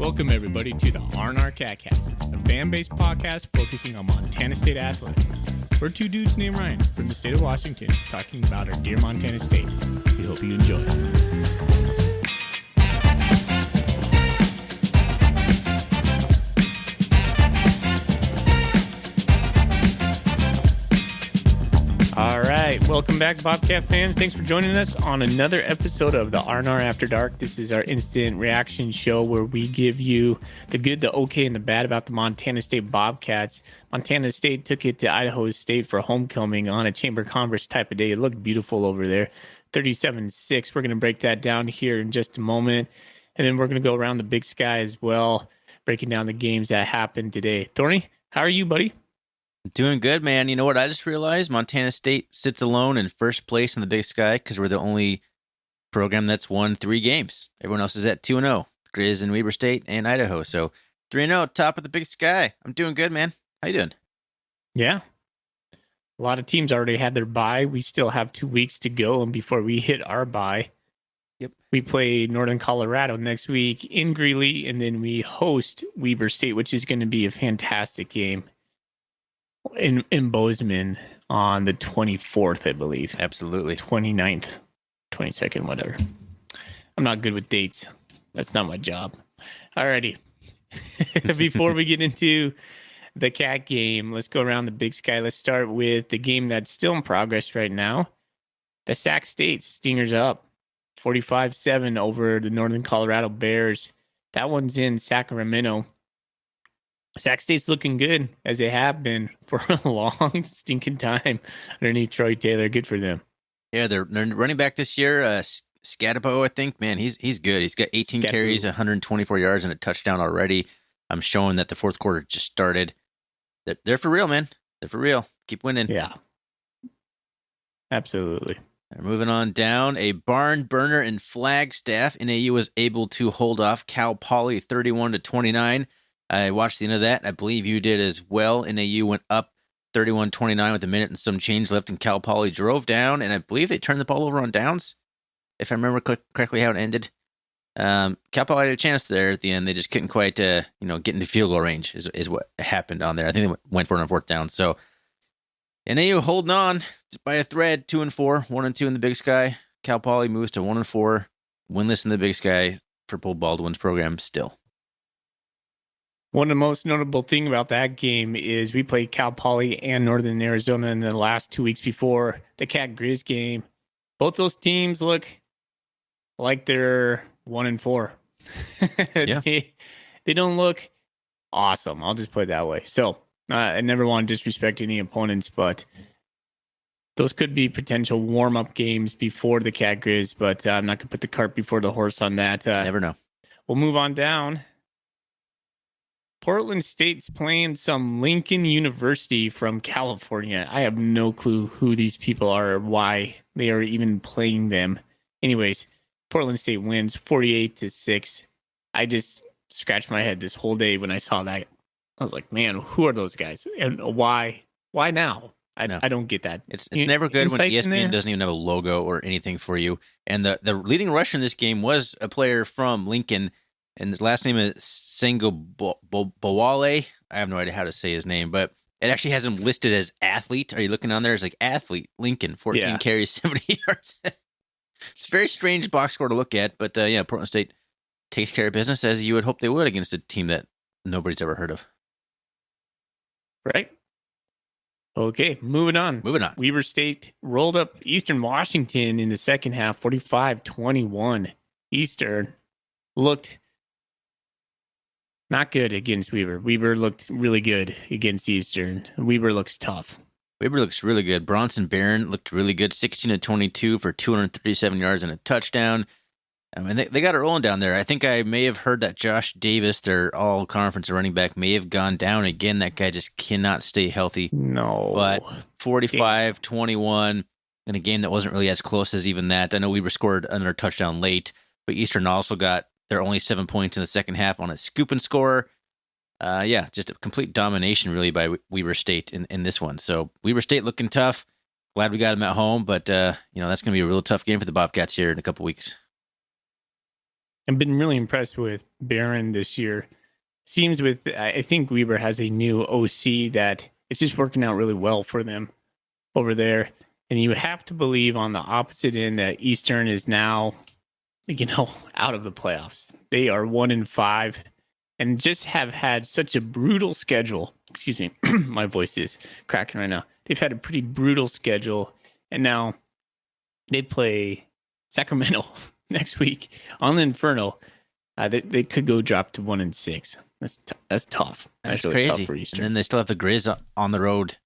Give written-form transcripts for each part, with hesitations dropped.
Welcome, everybody, to the R&R CatCast, a fan-based podcast focusing on Montana State athletics. We're two dudes named Ryan from the state of Washington talking about our dear Montana State. We hope you enjoy. All right, welcome back, Bobcat fans. Thanks for joining us on another episode of the R&R After Dark. This is our instant reaction show where we give you the good, the okay, and the bad about the Montana State Bobcats. Montana State took it to Idaho State for homecoming on a Chamber of Commerce type of day. It looked beautiful over there, 37-6. We're going to break that down here in just a moment, and then we're going to go around the Big Sky as well, breaking down the games that happened today. Thorny, how are you, buddy? Doing good, man. You know what I just realized? Montana State sits alone in first place in the Big Sky because we're the only program that's won 3 games. Everyone else is at 2-0. Grizz and Weber State and Idaho. So 3-0, top of the Big Sky. I'm doing good, man. How you doing? Yeah. A lot of teams already had their bye. We still have 2 weeks to go, and before we hit our bye, we play Northern Colorado next week in Greeley, and then we host Weber State, which is going to be a fantastic game. In Bozeman on the 24th, I believe. Absolutely. 29th, 22nd, whatever. I'm not good with dates. That's not my job. Alrighty. Before we get into the Cat game, let's go around the Big Sky. Let's start with the game that's still in progress right now. The Sac State Stingers up 45-7 over the Northern Colorado Bears. That one's in Sacramento. Sac State's looking good, as they have been for a long, stinking time underneath Troy Taylor. Good for them. Yeah, they're running back this year. Scatabo, I think, man, he's good. He's got 18 carries, 124 yards, and a touchdown already. I'm showing that the fourth quarter just started. They're for real, man. They're for real. Keep winning. Yeah, absolutely. Moving on down, a barn burner in Flagstaff. NAU was able to hold off Cal Poly 31-29. I watched the end of that. I believe you did as well. NAU went up 31-29 with a minute and some change left, and Cal Poly drove down, and I believe they turned the ball over on downs, if I remember correctly how it ended. Cal Poly had a chance there at the end. They just couldn't quite get into field goal range is what happened on there. I think they went for it on fourth down. So NAU holding on just by a thread, 2-4, 1-2 in the Big Sky. Cal Poly moves to 1-4, winless in the Big Sky for Bull Baldwin's program still. One of the most notable thing about that game is we played Cal Poly and Northern Arizona in the last 2 weeks before the Cat Grizz game. Both those teams look like they're 1-4. Yeah. They don't look awesome. I'll just put it that way. So I never want to disrespect any opponents, but those could be potential warm-up games before the Cat Grizz, but I'm not going to put the cart before the horse on that. Never know. We'll move on down. Portland State's playing some Lincoln University from California. I have no clue who these people are or why they are even playing them. Anyways, Portland State wins 48-6. I just scratched my head this whole day when I saw that. I was like, man, who are those guys? And why? Why now? I don't get that. It's never good when ESPN doesn't even have a logo or anything for you. And the leading rusher in this game was a player from Lincoln, and his last name is Sengo Bowale. I have no idea how to say his name, but it actually has him listed as athlete. Are you looking on there? It's like athlete, Lincoln, 14 carries, 70 yards. It's a very strange box score to look at, but Portland State takes care of business as you would hope they would against a team that nobody's ever heard of. Right. Okay, moving on. Weber State rolled up Eastern Washington in the second half, 45-21. Eastern looked not good against Weber. Weber looked really good against Eastern. Weber looks tough. Weber looks really good. Bronson Barron looked really good, 16-22 for 237 yards and a touchdown. And they got it rolling down there. I think I may have heard that Josh Davis, their all-conference running back, may have gone down again. That guy just cannot stay healthy. No. But 45-21 in a game that wasn't really as close as even that. I know Weber scored another touchdown late, but Eastern also got their only 7 points in the second half on a scoop and score. Just a complete domination, really, by Weber State in this one. So Weber State looking tough. Glad we got them at home, but that's going to be a real tough game for the Bobcats here in a couple weeks. I've been really impressed with Barron this year. Seems with I think Weber has a new OC that it's just working out really well for them over there. And you have to believe on the opposite end that Eastern is now, out of the playoffs. They are 1-5 and just have had such a brutal schedule. Excuse me, my voice is cracking right now. They've had a pretty brutal schedule, and now they play Sacramento next week on the Inferno. They could go drop to 1-6. That's tough. That's really crazy. tough for Eastern. And then they still have the Grizz on the road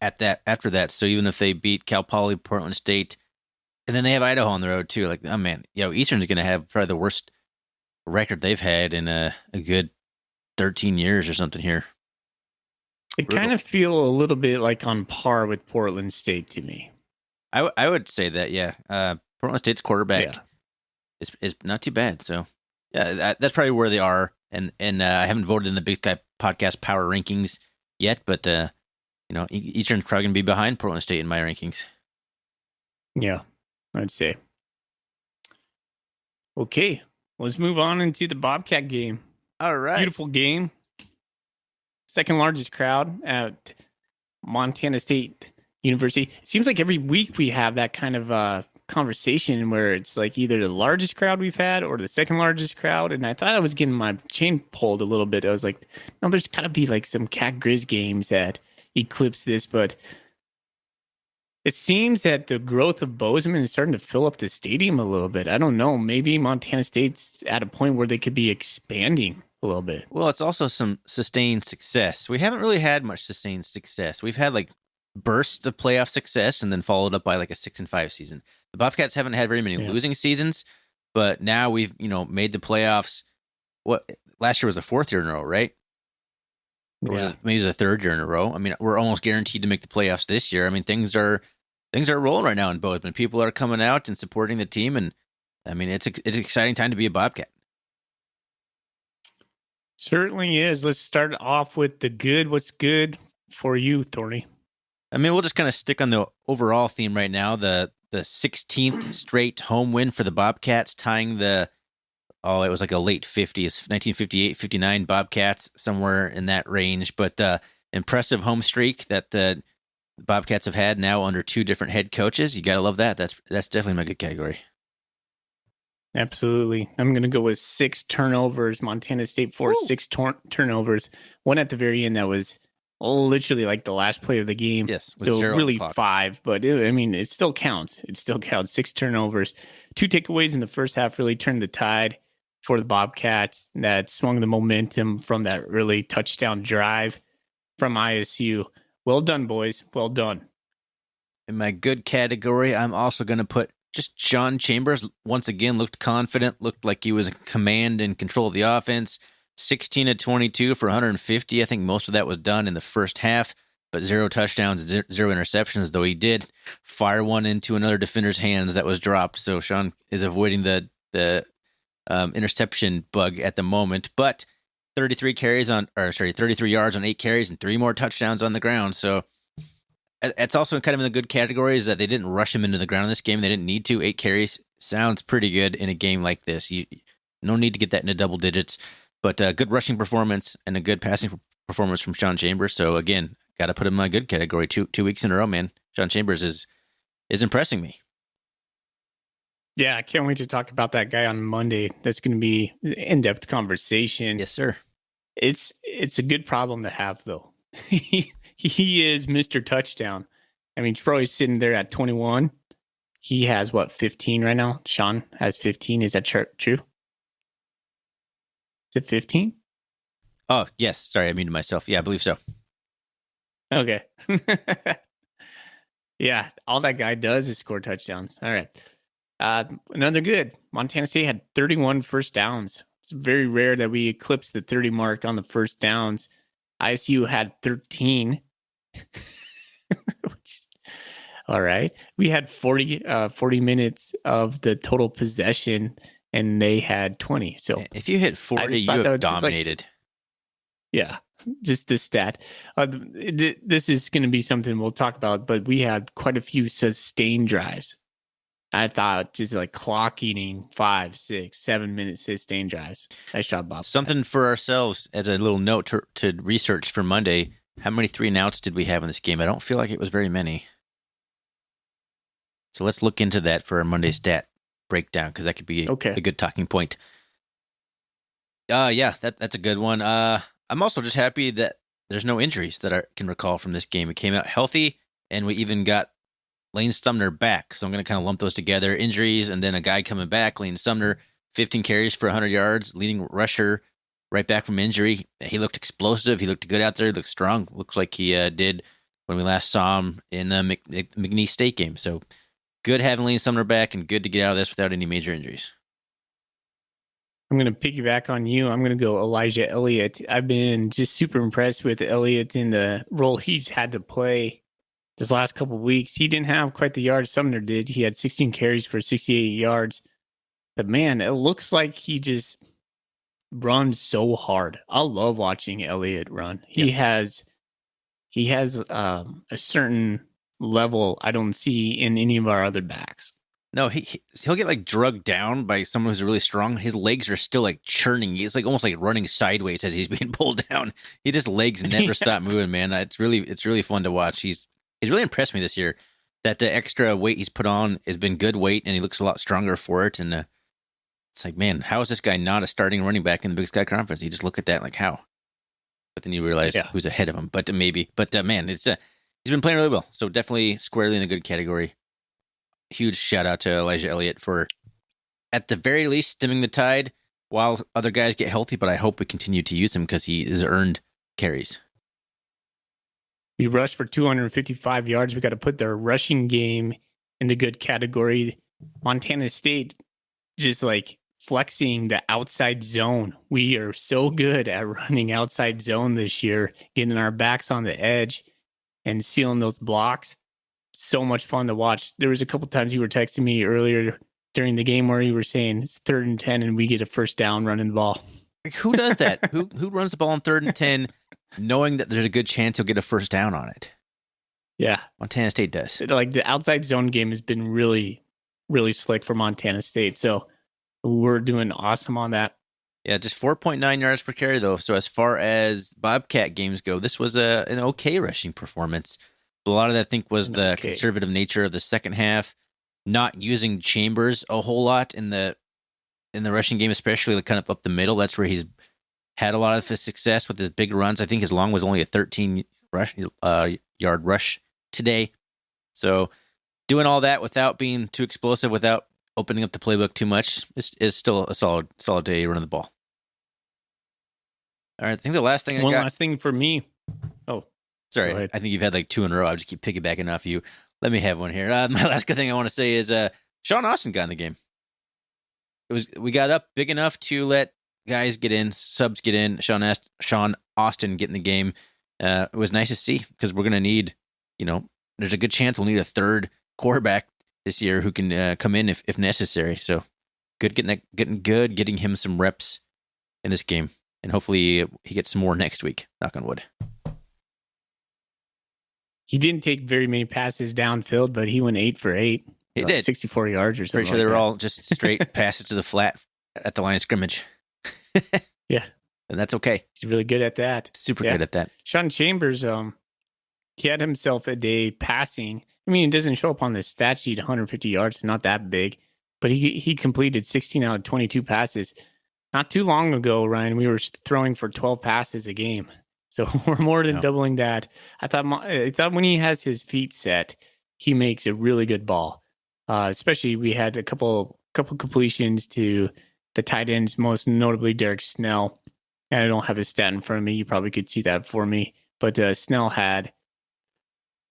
after that. So even if they beat Cal Poly, Portland State, and then they have Idaho on the road too. Like, oh man, Eastern's going to have probably the worst record they've had in a good 13 years or something here. They kind of feel a little bit like on par with Portland State to me. I would say that, yeah. Portland State's quarterback is not too bad. So, yeah, that's probably where they are. And I haven't voted in the Big Sky Podcast Power Rankings yet, but, Eastern's probably going to be behind Portland State in my rankings. Yeah, I'd say. Okay, let's move on into the Bobcat game. All right. Beautiful game. Second largest crowd at Montana State University. It seems like every week we have that kind of conversation where it's like either the largest crowd we've had or the second largest crowd. And I thought I was getting my chain pulled a little bit. I was like, no, there's got to be like some Cat Grizz games that eclipse this. But it seems that the growth of Bozeman is starting to fill up the stadium a little bit. I don't know. Maybe Montana State's at a point where they could be expanding a little bit. Well, it's also some sustained success. We haven't really had much sustained success. We've had like bursts of playoff success and then followed up by like a 6-5 season. The Bobcats haven't had very many losing seasons, but now we've, made the playoffs. What last year was the fourth year in a row, right? Or maybe it was the third year in a row. I mean, we're almost guaranteed to make the playoffs this year. I mean, things are rolling right now in Bozeman. People are coming out and supporting the team, and I mean, it's an exciting time to be a Bobcat. Certainly is. Let's start off with the good. What's good for you, Thorny? I mean, we'll just kind of stick on the overall theme right now. The 16th straight home win for the Bobcats, tying it was like a late 50s, 1958, 59 Bobcats, somewhere in that range. But impressive home streak that the Bobcats have had now under two different head coaches. You got to love that. That's definitely my good category. Absolutely. I'm going to go with 6 turnovers. Montana State forced 6 turnovers. One at the very end that was literally like the last play of the game. Yes. So really 5, but it still counts. It still counts. 6 turnovers. 2 takeaways in the first half really turned the tide for the Bobcats that swung the momentum from that really touchdown drive from ISU. Well done, boys. Well done. In my good category, I'm also going to put just Sean Chambers. Once again, looked confident, looked like he was in command and control of the offense. 16 of 22 for 150. I think most of that was done in the first half, but 0 touchdowns, 0 interceptions, though he did fire one into another defender's hands that was dropped. So Sean is avoiding the interception bug at the moment, but 33 yards on 8 carries and 3 more touchdowns on the ground. So it's also kind of in the good category is that they didn't rush him into the ground in this game. They didn't need to. 8 carries sounds pretty good in a game like this. You no need to get that into double digits, but good rushing performance and a good passing performance from Sean Chambers. So again, got to put him in my good category. 2 weeks in a row, man. Sean Chambers is impressing me. Yeah, I can't wait to talk about that guy on Monday. That's going to be an in-depth conversation. Yes, sir. It's a good problem to have, though. He is Mr. Touchdown. I mean, Troy's sitting there at 21. He has, 15 right now? Sean has 15. Is that true? Is it 15? Oh, yes. Sorry, I muted myself. Yeah, I believe so. Okay. Yeah, all that guy does is score touchdowns. All right. Another good. Montana State had 31 first downs. It's very rare that we eclipse the 30 mark on the first downs. ISU had 13. All right. We had 40 minutes of the total possession, and they had 20. So if you hit 40, you have dominated. Yeah, just this stat. This is going to be something we'll talk about, but we had quite a few sustained drives. I thought just like clock eating 5, 6, 7 minute sustained drives. Nice job, Bob. Something for ourselves as a little note to research for Monday. How many 3-and-outs did we have in this game? I don't feel like it was very many. So let's look into that for our Monday stat breakdown, because that could be a good talking point. Yeah, that's a good one. I'm also just happy that there's no injuries that I can recall from this game. It came out healthy, and we even got Lane Sumner back. So I'm going to kind of lump those together. Injuries, and then a guy coming back, Lane Sumner, 15 carries for 100 yards, leading rusher, right back from injury. He looked explosive. He looked good out there. He looked strong. Looks like he did when we last saw him in the McNeese State game. So good having Lane Sumner back, and good to get out of this without any major injuries. I'm going to piggyback on you. I'm going to go Elijah Elliott. I've been just super impressed with Elliott in the role he's had to play this last couple of weeks. He didn't have quite the yards Sumner did. He had 16 carries for 68 yards. But man, it looks like he just runs so hard. I love watching Elliott run. He has a certain level I don't see in any of our other backs. No, he'll get like drugged down by someone who's really strong. His legs are still like churning. He's like almost like running sideways as he's being pulled down. His legs never stop moving, man. It's really fun to watch. He's really impressed me this year. That the extra weight he's put on has been good weight, and he looks a lot stronger for it. And it's like, man, how is this guy not a starting running back in the Big Sky Conference? You just look at that like, how? But then you realize who's ahead of him. But maybe. But man, it's he's been playing really well. So definitely squarely in the good category. Huge shout out to Elijah Elliott for, at the very least, stemming the tide while other guys get healthy. But I hope we continue to use him because he has earned carries. We rushed for 255 yards. We got to put their rushing game in the good category. Montana State just like flexing the outside zone. We are so good at running outside zone this year, getting our backs on the edge and sealing those blocks. So much fun to watch. There was a couple times you were texting me earlier during the game where you were saying it's 3rd and 10 and we get a first down running the ball. Like, who does that? who runs the ball on 3rd and 10 knowing that there's a good chance he'll get a first down on it? Yeah. Montana State does. Like the outside zone game has been really, really slick for Montana State. So we're doing awesome on that. Yeah, just 4.9 yards per carry, though. So as far as Bobcat games go, this was an okay rushing performance. A lot of that, I think, was the conservative nature of the second half, not using Chambers a whole lot in the rushing game, especially kind of up the middle. That's where he's had a lot of his success with his big runs. I think his long was only a 13 yard rush today. So doing all that without being too explosive, without opening up the playbook too much, is still a solid day running the ball. All right, I think the last thing One last thing for me. Oh. Sorry, I think you've had like 2 in a row. I just keep piggybacking off you. Let me have one here. My last good thing I want to say is Sean Austin got in the game. We got up big enough to let guys get in, subs get in. Sean Austin get in the game. It was nice to see because we're going to need, there's a good chance we'll need a third quarterback this year who can come in if necessary. So good getting him some reps in this game. And hopefully he gets some more next week. Knock on wood. He didn't take very many passes downfield, but he went 8 for 8. He did 64 yards or something. Pretty sure they were all just straight passes to the flat at the line of scrimmage. Yeah, and that's okay. He's really good at that. Super good at that. Sean Chambers, he had himself a day passing. I mean, it doesn't show up on the stat sheet. 150 yards, it's not that big, but he completed 16 out of 22 passes. Not too long ago, Ryan, we were throwing for 12 passes a game. So we're more than doubling that. I thought when he has his feet set, he makes a really good ball. Especially we had a couple completions to the tight ends, most notably Derek Snell. And I don't have his stat in front of me. You probably could see that for me. But Snell had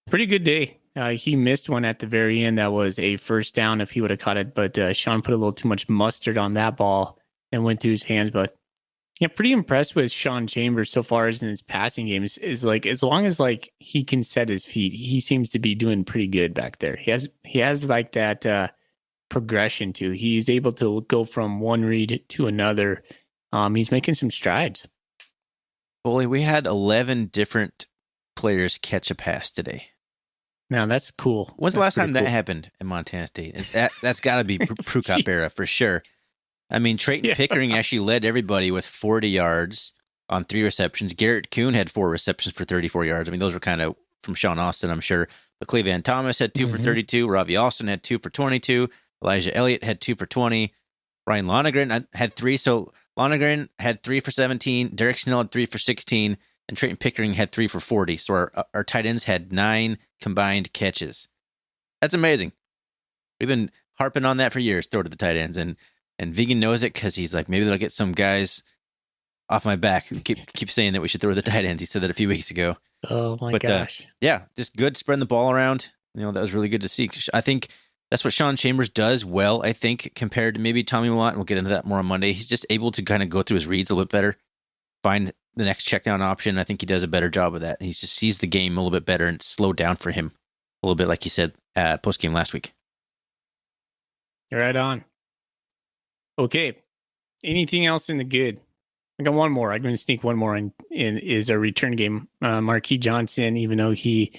a pretty good day. He missed one at the very end that was a first down if he would have caught it. But Sean put a little too much mustard on that ball and went through his hands. But yeah, pretty impressed with Sean Chambers so far as in his passing games. Is like as long as like he can set his feet, he seems to be doing pretty good back there. He has like that progression too. He's able to go from one read to another. He's making some strides. Bully, we had 11 different players catch a pass today. Now that's cool. When's the That's last time pretty that cool. happened in Montana State? That's got to be Prukop era for sure. I mean, Trayton Yeah. Pickering actually led everybody with 40 yards on 3 receptions. Garrett Kuhn had 4 receptions for 34 yards. I mean, those were kind of from Sean Austin, I'm sure. But Cleveland Thomas had 2 for 32. Robbie Austin had 2 for 22. Elijah Elliott had 2 for 20. Ryan Lonergan had 3. So Lonergan had 3 for 17. Derek Snell had 3 for 16. And Trayton Pickering had 3 for 40. So our tight ends had 9 combined catches. That's amazing. We've been harping on that for years, throw to the tight ends. And Vegan knows it because he's like, maybe they'll get some guys off my back who keep saying that we should throw the tight ends. He said that a few weeks ago. Oh my gosh. Yeah, just good spreading the ball around. You know, that was really good to see. I think that's what Sean Chambers does well, I think, compared to maybe Tommy Millott. And we'll get into that more on Monday. He's just able to kind of go through his reads a little bit better, find the next check down option. I think he does a better job of that. He just sees the game a little bit better and slowed down for him a little bit, like he said post game last week. You're right on. Okay. Anything else in the good? I got one more. I'm going to sneak one more in is a return game. Marquis Johnson, even though he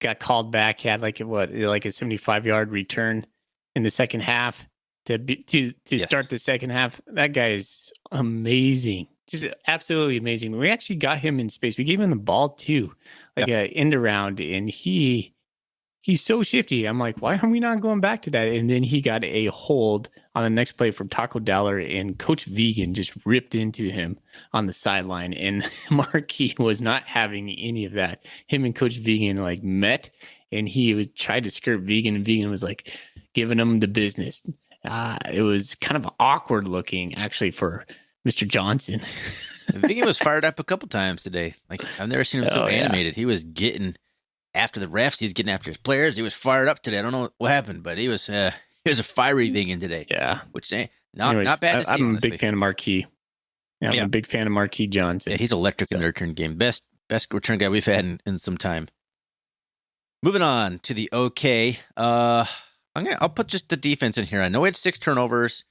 got called back, had like a 75-yard return in the second half to Yes. start the second half. That guy is amazing. Just absolutely amazing. We actually got him in space. We gave him the ball too, like a end around, and he's so shifty. I'm like, why are we not going back to that? And then he got a hold on the next play from Taco Dollar, and Coach Vegan just ripped into him on the sideline. And Marquis was not having any of that. Him and Coach Vegan like met, and he tried to skirt Vegan, and Vegan was like giving him the business. It was kind of awkward looking, actually, for Mr. Johnson. Vegan was fired up a couple times today. Like, I've never seen him so animated. He was getting after the refs. He was getting after his players. He was fired up today. I don't know what happened, but he was a fiery Vegan today. Yeah, which not bad to see. I'm honestly. a big fan of Marquis. Yeah, I'm a big fan of Marquis Johnson. Yeah, he's electric in the return game. Best return guy we've had in some time. Moving on to the OK. I'll put just the defense in here. I know we had 6 turnovers,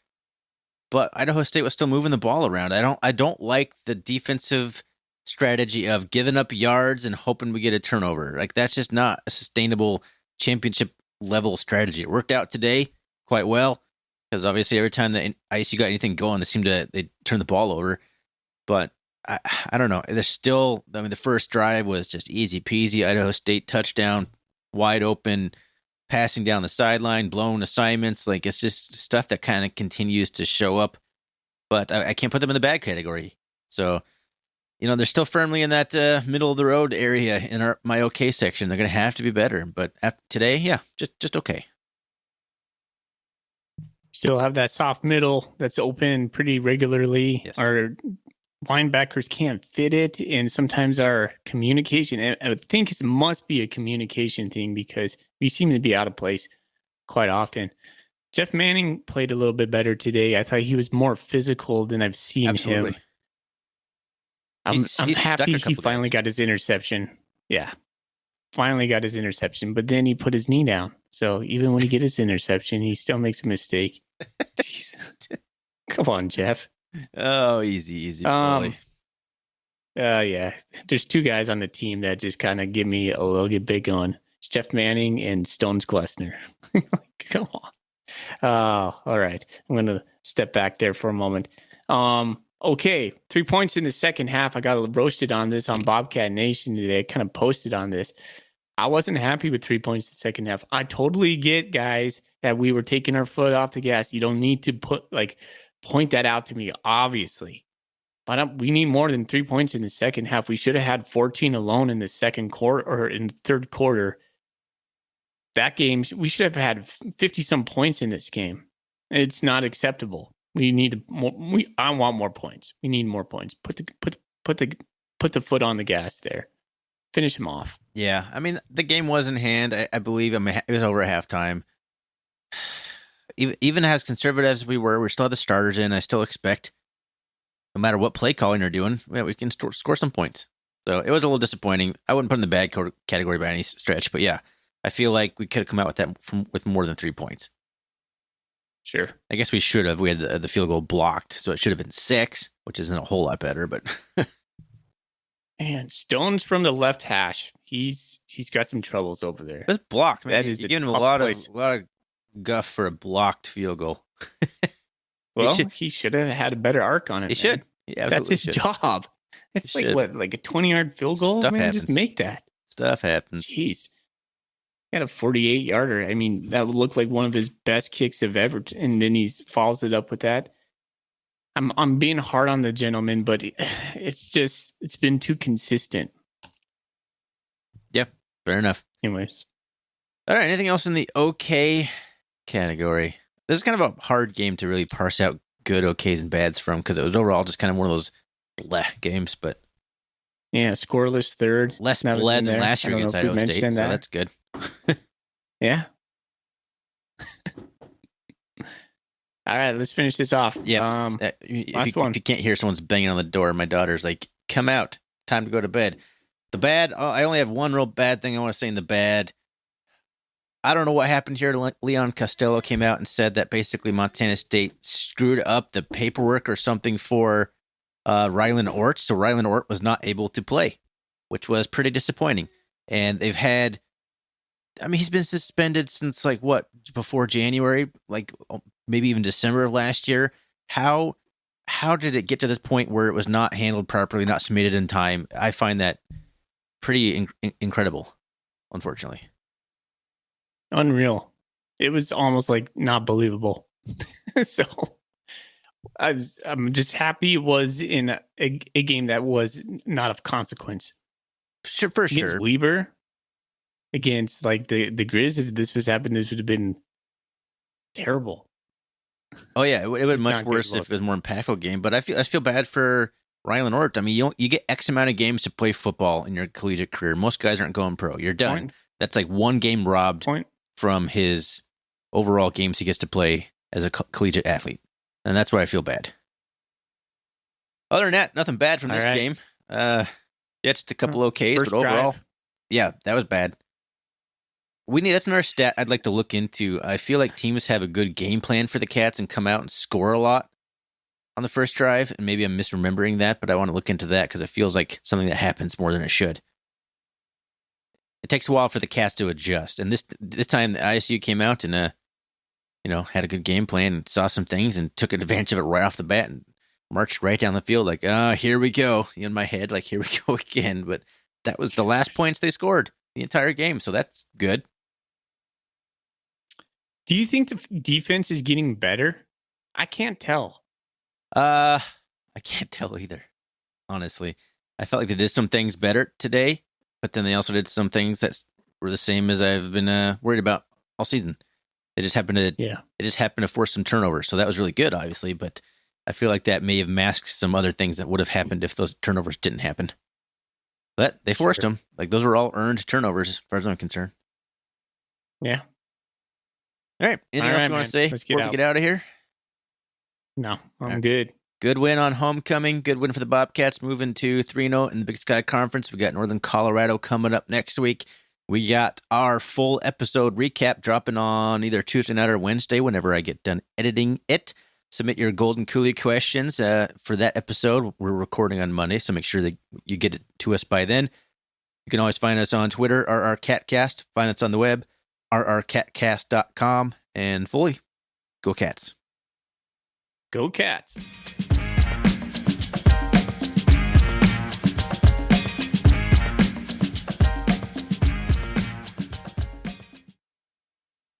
but Idaho State was still moving the ball around. I don't like the defensive strategy of giving up yards and hoping we get a turnover. Like, that's just not a sustainable championship level strategy. It worked out today quite well because obviously every time the ISU got anything going, they turn the ball over. But I don't know. There's still, the first drive was just easy peasy. Idaho State touchdown, wide open, passing down the sideline, blown assignments. Like, it's just stuff that kind of continues to show up. But I can't put them in the bad category. So, they're still firmly in that middle of the road area in my OK section. They're going to have to be better. But today, yeah, just okay. Still have that soft middle that's open pretty regularly. Yes. Our linebackers can't fit it, and sometimes our communication, I would think it must be a communication thing because we seem to be out of place quite often. Jeff Manning played a little bit better today. I thought he was more physical than I've seen him. I'm happy he finally got his interception. Yeah, finally got his interception, but then he put his knee down. So even when he gets his interception, he still makes a mistake. Jeez. Come on, Jeff. Oh, easy. Boy. Yeah. There's 2 guys on the team that just kind of give me a little bit big on. It's Jeff Manning and Stones Glessner. Come on. Oh, all right. I'm going to step back there for a moment. Okay. 3 points in the second half. I got roasted on this on Bobcat Nation today. I kind of posted on this. I wasn't happy with 3 points in the second half. I totally get, guys, that we were taking our foot off the gas. You don't need to point that out to me, obviously. But we need more than 3 points in the second half. We should have had 14 alone in the second quarter or in the third quarter. That game, we should have had 50-some points in this game. It's not acceptable. We need more. I want more points. We need more points. Put the foot on the gas there. Finish him off. Yeah, the game was in hand. I believe. It was over at halftime. Even as conservative as we still have the starters in. I still expect, no matter what play calling they're doing, we can score some points. So it was a little disappointing. I wouldn't put in the bad category by any stretch, but yeah, I feel like we could have come out with that with more than 3 points. Sure. I guess we should have. We had the field goal blocked, so it should have been 6, which isn't a whole lot better, but Man, Stone's from the left hash. He's got some troubles over there. It's blocked, man. That is You're a giving him a tough lot place. of guff for a blocked field goal. Well, he should have had a better arc on it. He should. Yeah, that's his job. It's like what, like a 20-yard field goal? Stuff Man, happens. just make that. Stuff happens. Jeez. He had a 48-yarder. I mean, that would look like one of his best kicks of ever, and then he follows it up with that. I'm being hard on the gentleman, but it's been too consistent. Yeah, fair enough. Anyways. All right, anything else in the okay category? This is kind of a hard game to really parse out good okays and bads from, because it was overall just kind of one of those bleh games, but yeah, scoreless third. Less bled than last year against Idaho State, so that's good. Yeah. All right, let's finish this off. Yeah. If you can't hear someone's banging on the door, my daughter's like, come out. Time to go to bed. The bad, I only have one real bad thing I want to say in the bad. I don't know what happened here. Leon Costello came out and said that basically Montana State screwed up the paperwork or something for Rylan Ort. So Rylan Ort was not able to play, which was pretty disappointing. And they've had, he's been suspended since before January, maybe even December of last year. How did it get to this point where it was not handled properly, not submitted in time? I find that pretty incredible, unfortunately. Unreal. It was almost not believable. So I'm just happy it was in a game that was not of consequence. Sure, for against sure. Weber, against the Grizz, if this was happened, this would have been terrible. Oh yeah, it would have been much worse if it was a more impactful game. But I feel bad for Rylan Ort. You get X amount of games to play football in your collegiate career. Most guys aren't going pro. You're done. That's one game robbed from his overall games he gets to play as a collegiate athlete. And that's why I feel bad. Other than that, nothing bad from this game. Yeah, just a couple okays, but overall, yeah, that was bad. That's another stat I'd like to look into. I feel like teams have a good game plan for the Cats and come out and score a lot on the first drive. And maybe I'm misremembering that, but I want to look into that because it feels like something that happens more than it should. It takes a while for the Cats to adjust. And this time the ISU came out and had a good game plan and saw some things and took advantage of it right off the bat and marched right down the field here we go. In my head, here we go again. But that was the last points they scored the entire game, so that's good. Do you think the defense is getting better? I can't tell. I can't tell either, honestly. I felt like they did some things better today, but then they also did some things that were the same as I've been worried about all season. They just happened to force some turnovers, so that was really good, obviously. But I feel like that may have masked some other things that would have happened if those turnovers didn't happen. But they forced them. Those were all earned turnovers, as far as I'm concerned. Yeah. All right. Anything else you want to say before we get out of here? No, I'm good. Good win on homecoming. Good win for the Bobcats, moving to 3-0 in the Big Sky Conference. We got Northern Colorado coming up next week. We got our full episode recap dropping on either Tuesday night or Wednesday whenever I get done editing it. Submit your Golden Coolie questions for that episode. We're recording on Monday, so make sure that you get it to us by then. You can always find us on Twitter, RRCatcast. Find us on the web, rrcatcast.com. And fully, go Cats. Go Cats.